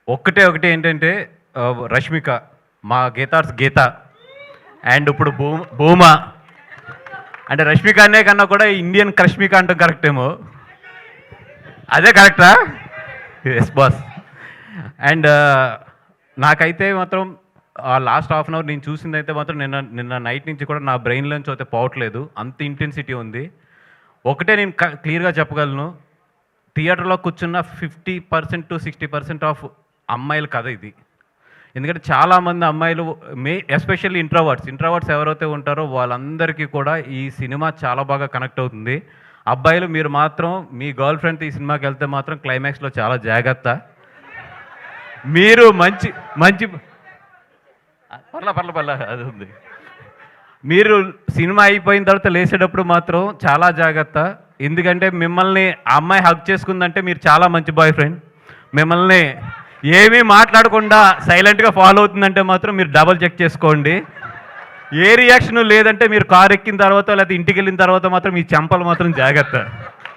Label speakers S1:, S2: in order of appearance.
S1: ఒకటి ఏంటంటే రష్మిక, మా గీతార్స్ గీత అండ్ ఇప్పుడు భూమా. అంటే రష్మిక అనే కన్నా కూడా ఇండియన్ క్రష్మిక అంటాం కరెక్ట్ ఏమో. అదే కరెక్టా? Yes boss. అండ్ నాకైతే మాత్రం లాస్ట్ హాఫ్ అన్ అవర్ నేను చూసింది అయితే మాత్రం నిన్న నైట్ నుంచి కూడా నా బ్రెయిన్లోంచి అయితే పోవట్లేదు, అంత ఇంటెన్సిటీ ఉంది. ఒకటే నేను క్లియర్గా చెప్పగలను, థియేటర్లో కూర్చున్న 50% to 60% ఆఫ్ అమ్మాయిల కథ ఇది. ఎందుకంటే చాలామంది అమ్మాయిలు ఎస్పెషల్లీ ఇంట్రోవర్ట్స్ ఎవరైతే ఉంటారో వాళ్ళందరికీ కూడా ఈ సినిమా చాలా బాగా కనెక్ట్ అవుతుంది. అబ్బాయిలు మీరు మాత్రం మీ గర్ల్ ఫ్రెండ్తో ఈ సినిమాకి వెళ్తే మాత్రం క్లైమాక్స్లో చాలా జాగ్రత్త. మీరు మంచి మంచి పర్ల అది ఉంది. మీరు సినిమా అయిపోయిన తర్వాత లేచేటప్పుడు మాత్రం చాలా జాగ్రత్త. ఎందుకంటే మిమ్మల్ని ఆ అమ్మాయి హగ్ చేసుకుందంటే మీరు చాలా మంచి బాయ్ ఫ్రెండ్. మిమ్మల్ని ఏమీ మాట్లాడకుండా సైలెంట్గా ఫాలో అవుతుందంటే మాత్రం మీరు డబల్ చెక్ చేసుకోండి. ఏ రియాక్షన్ లేదంటే మీరు కారు ఎక్కిన తర్వాత లేకపోతే ఇంటికి వెళ్ళిన తర్వాత మాత్రం మీ చెంపలు మాత్రం జాగ్రత్త.